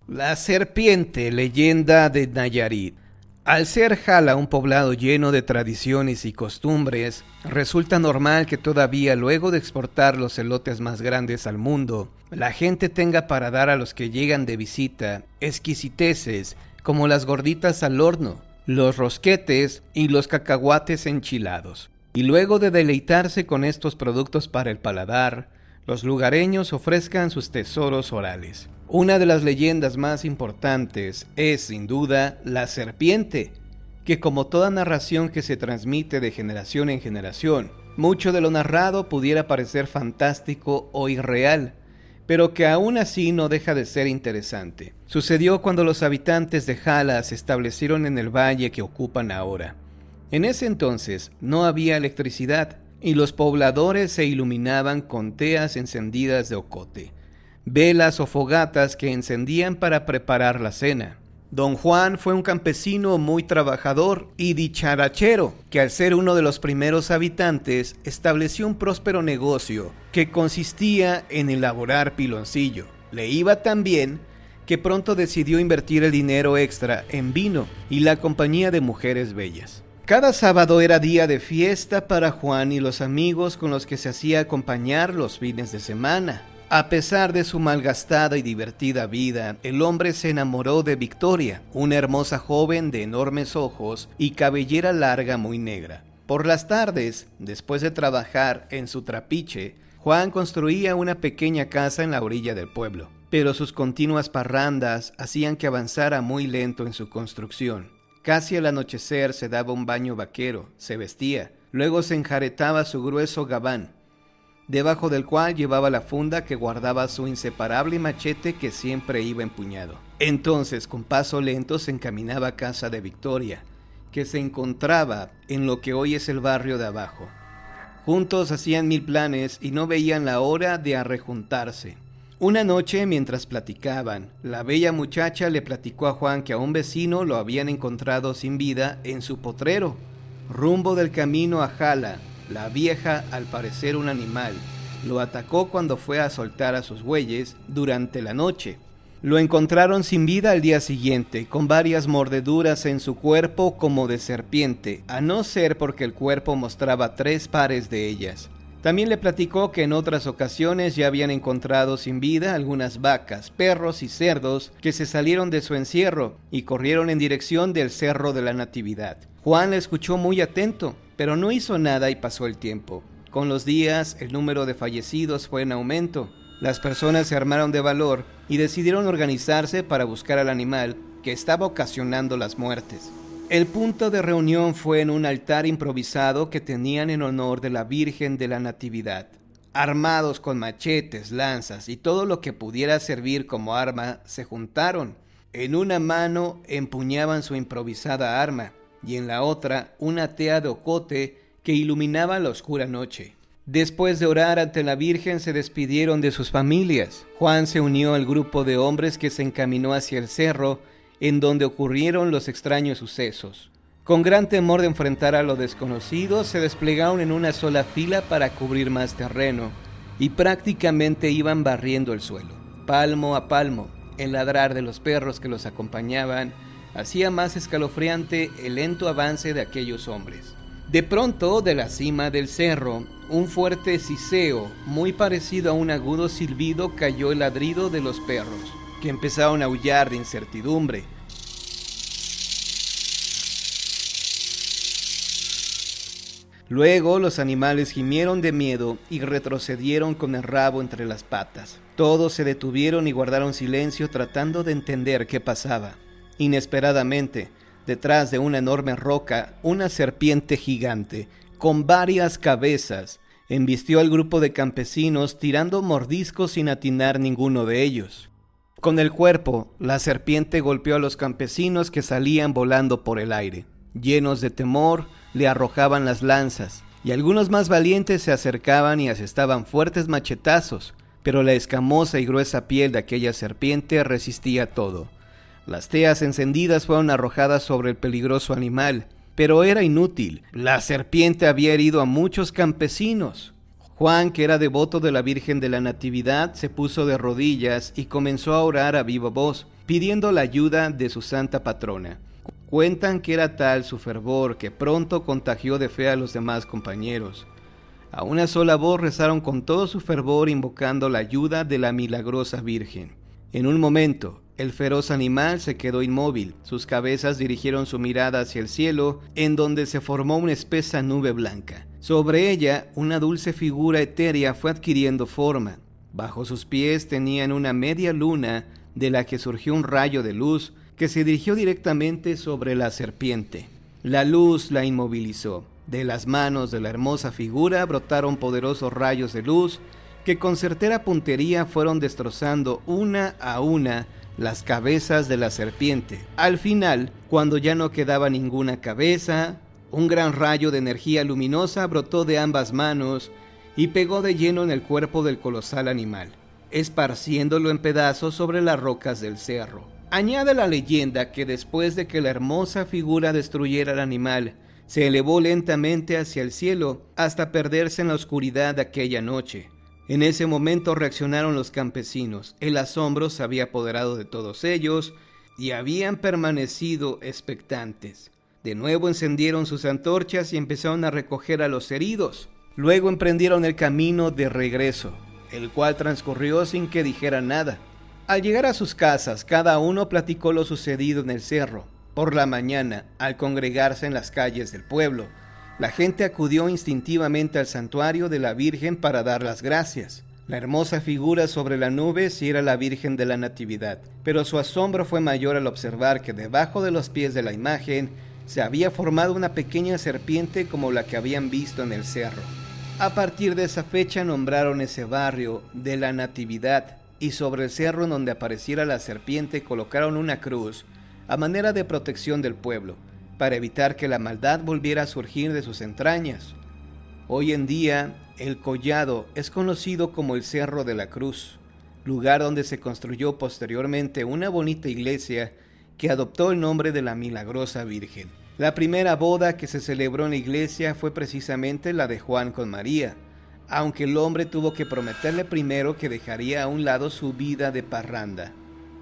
La serpiente, leyenda de Nayarit. Al ser Jala un poblado lleno de tradiciones y costumbres, resulta normal que todavía luego de exportar los elotes más grandes al mundo, la gente tenga para dar a los que llegan de visita exquisiteces como las gorditas al horno, los rosquetes y los cacahuates enchilados. Y luego de deleitarse con estos productos para el paladar, los lugareños ofrezcan sus tesoros orales. Una de las leyendas más importantes es, sin duda, la serpiente, que como toda narración que se transmite de generación en generación, mucho de lo narrado pudiera parecer fantástico o irreal, pero que aún así no deja de ser interesante. Sucedió cuando los habitantes de Jala se establecieron en el valle que ocupan ahora. En ese entonces no había electricidad y los pobladores se iluminaban con teas encendidas de ocote, velas o fogatas que encendían para preparar la cena. Don Juan fue un campesino muy trabajador y dicharachero, que al ser uno de los primeros habitantes estableció un próspero negocio que consistía en elaborar piloncillo. Le iba tan bien que pronto decidió invertir el dinero extra en vino y la compañía de mujeres bellas. Cada sábado era día de fiesta para Juan y los amigos con los que se hacía acompañar los fines de semana. A pesar de su malgastada y divertida vida, el hombre se enamoró de Victoria, una hermosa joven de enormes ojos y cabellera larga muy negra. Por las tardes, después de trabajar en su trapiche, Juan construía una pequeña casa en la orilla del pueblo, pero sus continuas parrandas hacían que avanzara muy lento en su construcción. Casi al anochecer se daba un baño vaquero, se vestía, luego se enjaretaba su grueso gabán, debajo del cual llevaba la funda que guardaba su inseparable machete que siempre iba empuñado. Entonces, con paso lento, se encaminaba a casa de Victoria, que se encontraba en lo que hoy es el barrio de abajo. Juntos hacían mil planes y no veían la hora de arrejuntarse. Una noche, mientras platicaban, la bella muchacha le platicó a Juan que a un vecino lo habían encontrado sin vida en su potrero, rumbo del camino a Jala. La vieja, al parecer un animal, lo atacó cuando fue a soltar a sus bueyes durante la noche. Lo encontraron sin vida al día siguiente, con varias mordeduras en su cuerpo como de serpiente, a no ser porque el cuerpo mostraba 3 pares de ellas. También le platicó que en otras ocasiones ya habían encontrado sin vida algunas vacas, perros y cerdos que se salieron de su encierro y corrieron en dirección del Cerro de la Natividad. Juan le escuchó muy atento, pero no hizo nada y pasó el tiempo. Con los días, el número de fallecidos fue en aumento. Las personas se armaron de valor y decidieron organizarse para buscar al animal que estaba ocasionando las muertes. El punto de reunión fue en un altar improvisado que tenían en honor de la Virgen de la Natividad. Armados con machetes, lanzas y todo lo que pudiera servir como arma, se juntaron. En una mano empuñaban su improvisada arma y en la otra una tea de ocote que iluminaba la oscura noche. Después de orar ante la Virgen se despidieron de sus familias. Juan se unió al grupo de hombres que se encaminó hacia el cerro en donde ocurrieron los extraños sucesos. Con gran temor de enfrentar a lo desconocido, se desplegaron en una sola fila para cubrir más terreno y prácticamente iban barriendo el suelo, palmo a palmo. El ladrar de los perros que los acompañaban hacía más escalofriante el lento avance de aquellos hombres. De pronto, de la cima del cerro, un fuerte siseo, muy parecido a un agudo silbido, cayó el ladrido de los perros, que empezaron a aullar de incertidumbre. Luego los animales gimieron de miedo y retrocedieron con el rabo entre las patas. Todos se detuvieron y guardaron silencio tratando de entender qué pasaba. Inesperadamente, detrás de una enorme roca, una serpiente gigante, con varias cabezas, embistió al grupo de campesinos tirando mordiscos sin atinar ninguno de ellos. Con el cuerpo, la serpiente golpeó a los campesinos que salían volando por el aire. Llenos de temor, le arrojaban las lanzas, y algunos más valientes se acercaban y asestaban fuertes machetazos, pero la escamosa y gruesa piel de aquella serpiente resistía todo. Las teas encendidas fueron arrojadas sobre el peligroso animal, pero era inútil. La serpiente había herido a muchos campesinos. Juan, que era devoto de la Virgen de la Natividad, se puso de rodillas y comenzó a orar a viva voz, pidiendo la ayuda de su santa patrona. Cuentan que era tal su fervor que pronto contagió de fe a los demás compañeros. A una sola voz rezaron con todo su fervor invocando la ayuda de la milagrosa Virgen. En un momento, el feroz animal se quedó inmóvil, sus cabezas dirigieron su mirada hacia el cielo, en donde se formó una espesa nube blanca. Sobre ella, una dulce figura etérea fue adquiriendo forma. Bajo sus pies tenían una media luna, de la que surgió un rayo de luz, que se dirigió directamente sobre la serpiente. La luz la inmovilizó. De las manos de la hermosa figura brotaron poderosos rayos de luz, que con certera puntería fueron destrozando una a una las cabezas de la serpiente. Al final, cuando ya no quedaba ninguna cabeza, un gran rayo de energía luminosa brotó de ambas manos y pegó de lleno en el cuerpo del colosal animal, esparciéndolo en pedazos sobre las rocas del cerro. Añade la leyenda que después de que la hermosa figura destruyera al animal, se elevó lentamente hacia el cielo hasta perderse en la oscuridad de aquella noche. En ese momento reaccionaron los campesinos. El asombro se había apoderado de todos ellos y habían permanecido expectantes. De nuevo encendieron sus antorchas y empezaron a recoger a los heridos. Luego emprendieron el camino de regreso, el cual transcurrió sin que dijeran nada. Al llegar a sus casas, cada uno platicó lo sucedido en el cerro. Por la mañana, al congregarse en las calles del pueblo, la gente acudió instintivamente al santuario de la Virgen para dar las gracias. La hermosa figura sobre la nube sí era la Virgen de la Natividad, pero su asombro fue mayor al observar que debajo de los pies de la imagen se había formado una pequeña serpiente como la que habían visto en el cerro. A partir de esa fecha nombraron ese barrio de la Natividad, y sobre el cerro en donde apareciera la serpiente colocaron una cruz a manera de protección del pueblo, para evitar que la maldad volviera a surgir de sus entrañas. Hoy en día, el collado es conocido como el Cerro de la Cruz, lugar donde se construyó posteriormente una bonita iglesia que adoptó el nombre de la Milagrosa Virgen. La primera boda que se celebró en la iglesia fue precisamente la de Juan con María, aunque el hombre tuvo que prometerle primero que dejaría a un lado su vida de parranda.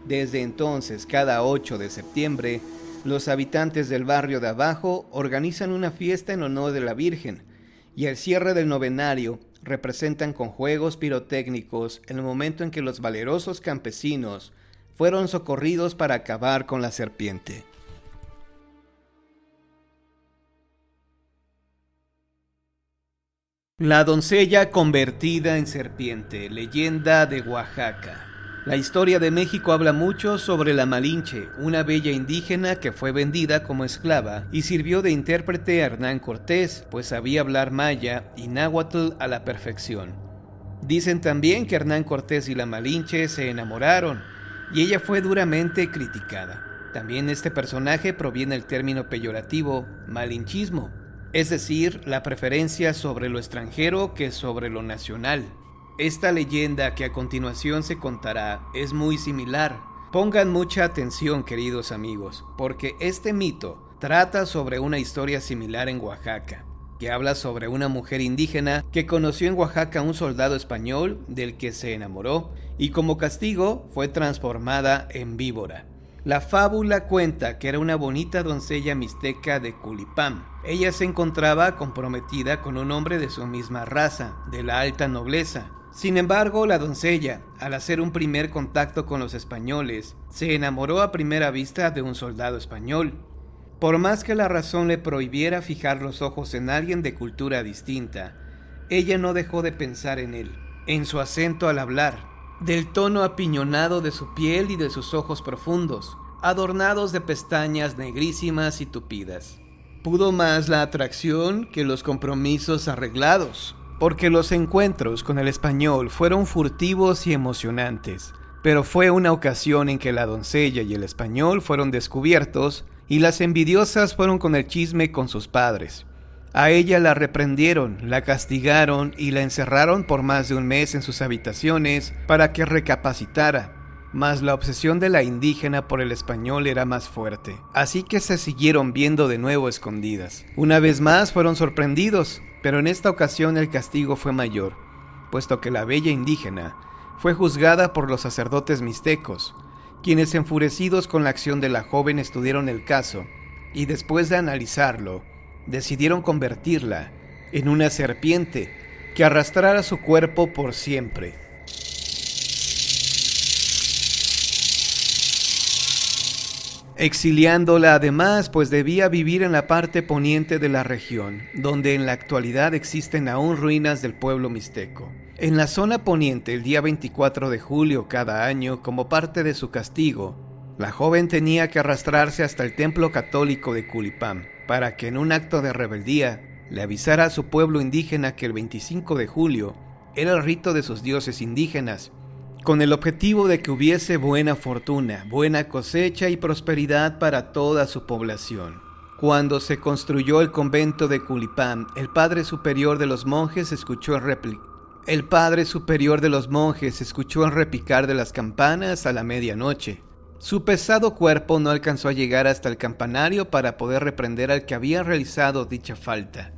Desde entonces, cada 8 de septiembre, los habitantes del barrio de abajo organizan una fiesta en honor de la Virgen, y al cierre del novenario representan con juegos pirotécnicos el momento en que los valerosos campesinos fueron socorridos para acabar con la serpiente. La doncella convertida en serpiente, leyenda de Oaxaca. La historia de México habla mucho sobre la Malinche, una bella indígena que fue vendida como esclava y sirvió de intérprete a Hernán Cortés, pues sabía hablar maya y náhuatl a la perfección. Dicen también que Hernán Cortés y la Malinche se enamoraron y ella fue duramente criticada. También este personaje proviene del término peyorativo malinchismo, es decir, la preferencia sobre lo extranjero que sobre lo nacional. Esta leyenda que a continuación se contará es muy similar. Pongan mucha atención, queridos amigos, porque este mito trata sobre una historia similar en Oaxaca, que habla sobre una mujer indígena que conoció en Oaxaca a un soldado español del que se enamoró y como castigo fue transformada en víbora. La fábula cuenta que era una bonita doncella mixteca de Culipán. Ella se encontraba comprometida con un hombre de su misma raza, de la alta nobleza. Sin embargo, la doncella, al hacer un primer contacto con los españoles, se enamoró a primera vista de un soldado español. Por más que la razón le prohibiera fijar los ojos en alguien de cultura distinta, ella no dejó de pensar en él, en su acento al hablar, del tono apiñonado de su piel y de sus ojos profundos, adornados de pestañas negrísimas y tupidas. Pudo más la atracción que los compromisos arreglados, porque los encuentros con el español fueron furtivos y emocionantes, pero fue una ocasión en que la doncella y el español fueron descubiertos y las envidiosas fueron con el chisme con sus padres. A ella la reprendieron, la castigaron y la encerraron por más de un mes en sus habitaciones para que recapacitara, mas la obsesión de la indígena por el español era más fuerte, así que se siguieron viendo de nuevo escondidas. Una vez más fueron sorprendidos, pero en esta ocasión el castigo fue mayor. puesto que la bella indígena fue juzgada por los sacerdotes mixtecos, quienes enfurecidos con la acción de la joven estudiaron el caso y después de analizarlo, decidieron convertirla en una serpiente que arrastrara su cuerpo por siempre. Exiliándola además, pues debía vivir en la parte poniente de la región, donde en la actualidad existen aún ruinas del pueblo mixteco. En la zona poniente, el día 24 de julio cada año, como parte de su castigo, la joven tenía que arrastrarse hasta el templo católico de Culipán, para que en un acto de rebeldía le avisara a su pueblo indígena que el 25 de julio era el rito de sus dioses indígenas, con el objetivo de que hubiese buena fortuna, buena cosecha y prosperidad para toda su población. Cuando se construyó el convento de Culipán, el padre superior de los monjes escuchó el repicar de las campanas a la medianoche. Su pesado cuerpo no alcanzó a llegar hasta el campanario para poder reprender al que había realizado dicha falta.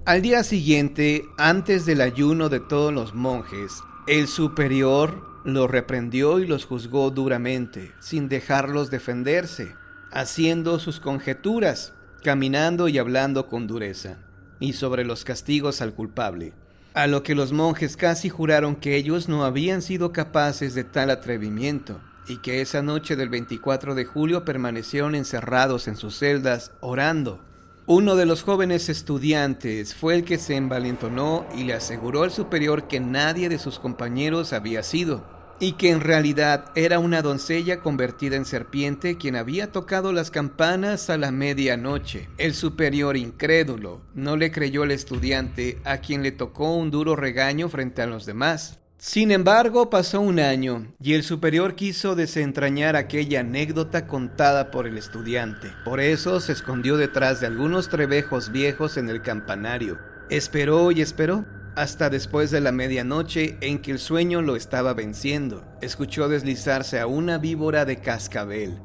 Al día siguiente, antes del ayuno de todos los monjes, el superior los reprendió y los juzgó duramente, sin dejarlos defenderse, haciendo sus conjeturas, caminando y hablando con dureza, y sobre los castigos al culpable. A lo que los monjes casi juraron que ellos no habían sido capaces de tal atrevimiento, y que esa noche del 24 de julio permanecieron encerrados en sus celdas, orando. Uno de los jóvenes estudiantes fue el que se envalentonó y le aseguró al superior que nadie de sus compañeros había sido, y que en realidad era una doncella convertida en serpiente quien había tocado las campanas a la medianoche. El superior, incrédulo, no le creyó al estudiante, a quien le tocó un duro regaño frente a los demás. Sin embargo, pasó un año y el superior quiso desentrañar aquella anécdota contada por el estudiante. Por eso se escondió detrás de algunos trebejos viejos en el campanario. Esperó y esperó, hasta después de la medianoche en que el sueño lo estaba venciendo. Escuchó deslizarse a una víbora de cascabel.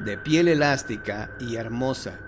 De piel elástica y hermosa,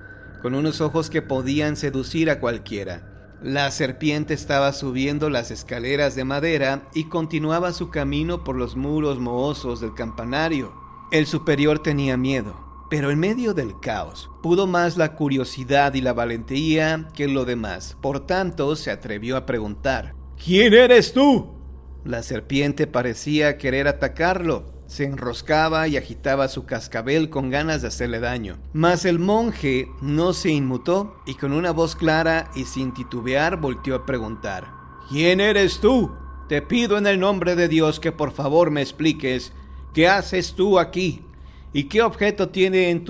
con unos ojos que podían seducir a cualquiera. La serpiente estaba subiendo las escaleras de madera y continuaba su camino por los muros mohosos del campanario. El superior tenía miedo, pero en medio del caos pudo más la curiosidad y la valentía que lo demás. Por tanto, se atrevió a preguntar: ¿Quién eres tú? La serpiente parecía querer atacarlo. Se enroscaba y agitaba su cascabel con ganas de hacerle daño. Mas el monje no se inmutó y con una voz clara y sin titubear volteó a preguntar: ¿Quién eres tú? Te pido en el nombre de Dios que por favor me expliques qué haces tú aquí y qué objeto tienes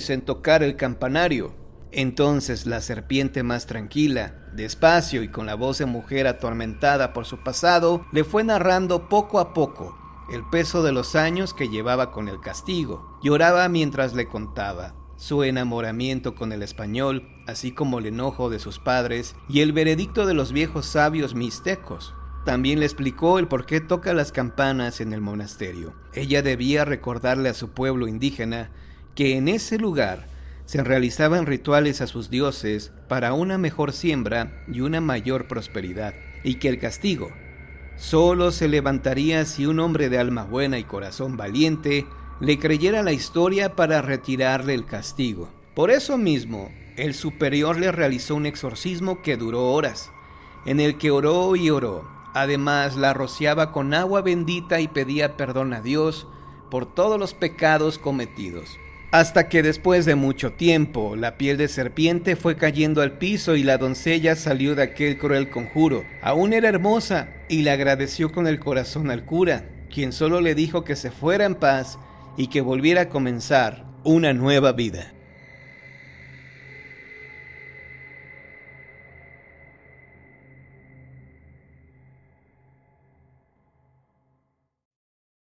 en tocar el campanario. Entonces la serpiente, más tranquila, despacio y con la voz de mujer atormentada por su pasado, le fue narrando poco a poco el peso de los años que llevaba con el castigo. Lloraba mientras le contaba su enamoramiento con el español, así como el enojo de sus padres y el veredicto de los viejos sabios mixtecos. También le explicó el por qué toca las campanas en el monasterio. Ella debía recordarle a su pueblo indígena que en ese lugar se realizaban rituales a sus dioses para una mejor siembra y una mayor prosperidad, y que el castigo solo se levantaría si un hombre de alma buena y corazón valiente le creyera la historia para retirarle el castigo. Por eso mismo, el superior le realizó un exorcismo que duró horas, en el que oró y oró. Además, la rociaba con agua bendita y pedía perdón a Dios por todos los pecados cometidos. Hasta que después de mucho tiempo, la piel de serpiente fue cayendo al piso y la doncella salió de aquel cruel conjuro. Aún era hermosa y le agradeció con el corazón al cura, quien solo le dijo que se fuera en paz y que volviera a comenzar una nueva vida.